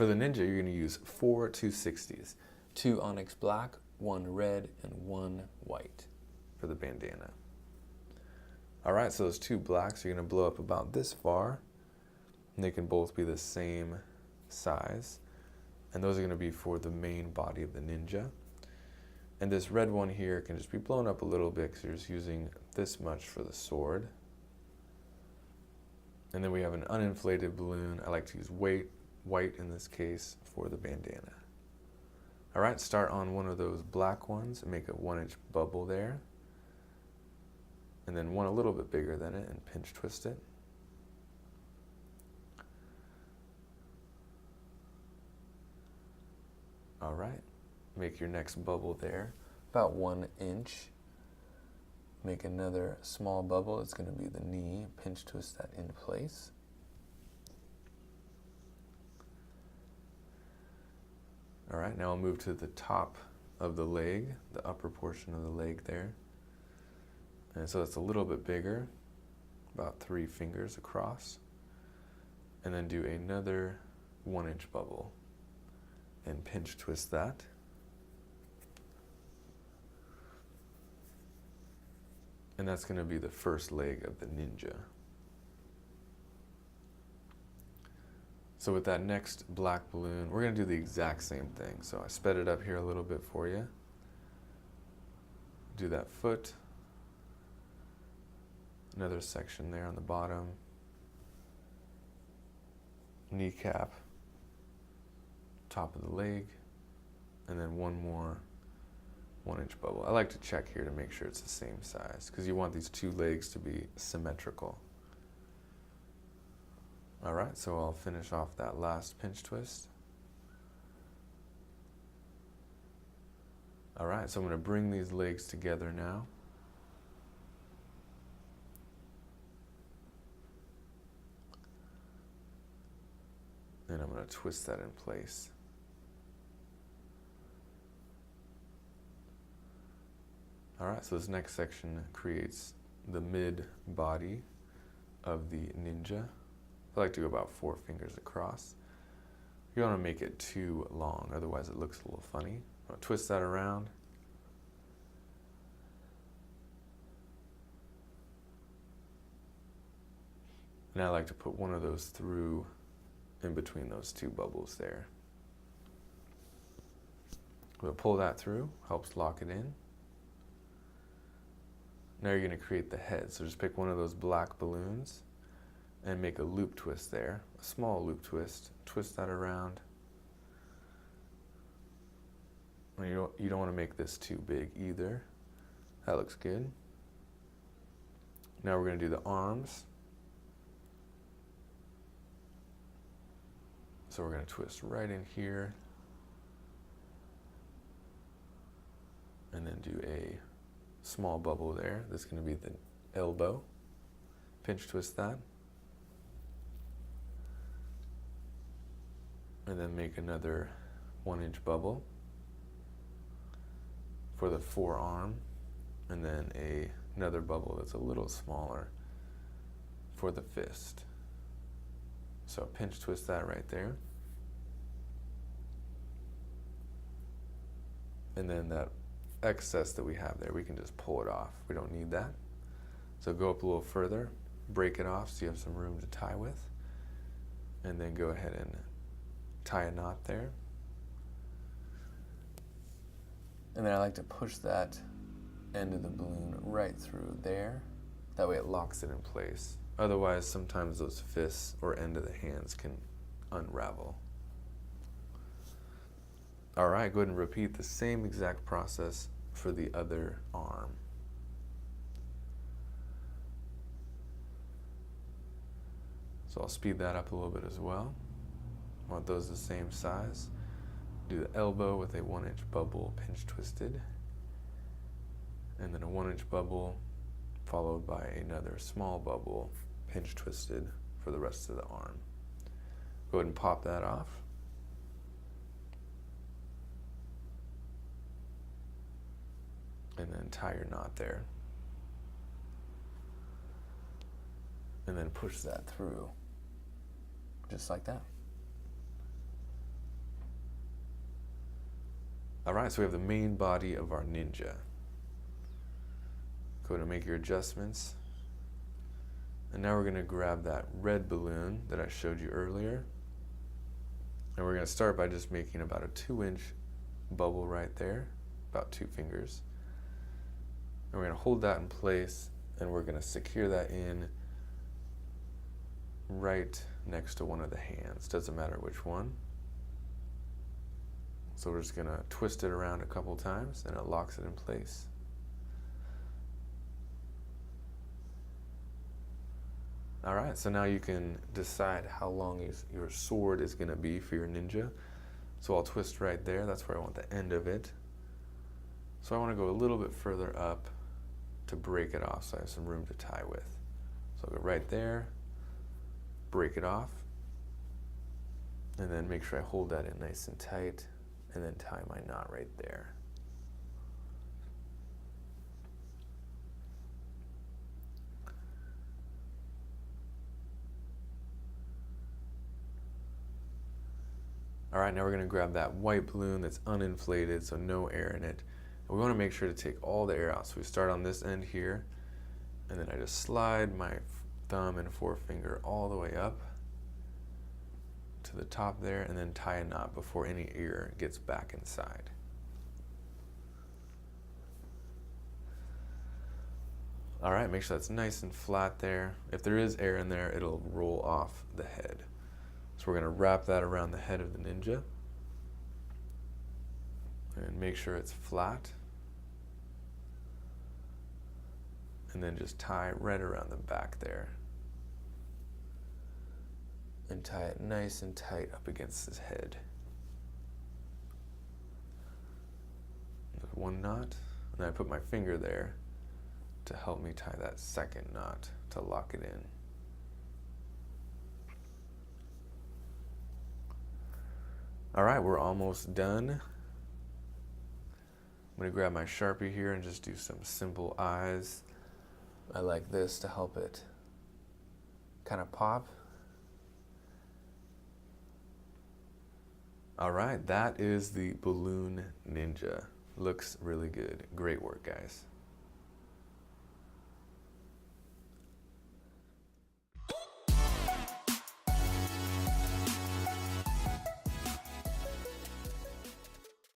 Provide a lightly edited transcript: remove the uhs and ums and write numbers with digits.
For the ninja, you're going to use 4 260s. 2 onyx black, 1 red, and 1 white for the bandana. All right, so those 2 blacks are going to blow up about this far. And they can both be the same size. And those are going to be for the main body of the ninja. And this red one here can just be blown up a little bit because you're just using this much for the sword. And then we have an uninflated balloon. I like to use white in this case for the bandana. All right, start on one of those black ones and make a 1-inch bubble there. And then one a little bit bigger than it and pinch twist it. All right, make your next bubble there, about 1 inch. Make another small bubble, it's gonna be the knee, pinch twist that in place. All right, now I'll move to the top of the leg, the upper portion of the leg there. And so it's a little bit bigger, about 3 fingers across. And then do another 1-inch bubble and pinch twist that. And that's going to be the first leg of the ninja. So with that next black balloon, we're going to do the exact same thing. So I sped it up here a little bit for you. Do that foot. Another section there on the bottom. Kneecap. Top of the leg. And then one more 1-inch bubble. I like to check here to make sure it's the same size because you want these 2 legs to be symmetrical. All right, so I'll finish off that last pinch twist. All right, so I'm going to bring these legs together now. And I'm going to twist that in place. All right, so this next section creates the mid body of the ninja. I like to go about 4 fingers across. You don't want to make it too long, otherwise it looks a little funny. I'll twist that around. And I like to put one of those through in between those 2 bubbles there. We'll pull that through, helps lock it in. Now you're going to create the head. So just pick one of those black balloons and make a loop twist there, a small loop twist. Twist that around. And you don't want to make this too big either. That looks good. Now we're going to do the arms. So we're going to twist right in here. And then do a small bubble there. This is going to be the elbow. Pinch twist that. And then make another 1-inch bubble for the forearm. And then another bubble that's a little smaller for the fist. So pinch twist that right there. And then that excess that we have there, we can just pull it off. We don't need that. So go up a little further, break it off so you have some room to tie with. And then go ahead and tie a knot there. And then I like to push that end of the balloon right through there. That way it locks it in place. Otherwise, sometimes those fists or end of the hands can unravel. All right, go ahead and repeat the same exact process for the other arm. So I'll speed that up a little bit as well. I want those the same size. Do the elbow with a 1-inch bubble pinch twisted. And then a 1-inch bubble followed by another small bubble pinch twisted for the rest of the arm. Go ahead and pop that off. And then tie your knot there. And then push that through, just like that. All right, so we have the main body of our ninja. Go ahead and make your adjustments. And now we're going to grab that red balloon that I showed you earlier. And we're going to start by just making about a 2-inch bubble right there, about 2 fingers. And we're going to hold that in place, and we're going to secure that in right next to one of the hands. Doesn't matter which one. So we're just going to twist it around a couple times, and it locks it in place. All right, so now you can decide how long your sword is going to be for your ninja. So I'll twist right there. That's where I want the end of it. So I want to go a little bit further up to break it off so I have some room to tie with. So I'll go right there, break it off, and then make sure I hold that in nice and tight, and then tie my knot right there. All right, now we're going to grab that white balloon that's uninflated, so no air in it. And we want to make sure to take all the air out. So we start on this end here, and then I just slide my thumb and forefinger all the way up to the top there, and then tie a knot before any air gets back inside. All right, make sure that's nice and flat there. If there is air in there, it'll roll off the head. So we're going to wrap that around the head of the ninja and make sure it's flat. And then just tie right around the back there. And tie it nice and tight up against his head. There's one knot, and then I put my finger there to help me tie that second knot to lock it in. All right, we're almost done. I'm going to grab my Sharpie here and just do some simple eyes. I like this to help it kind of pop. All right, that is the balloon ninja. Looks really good. Great work, guys.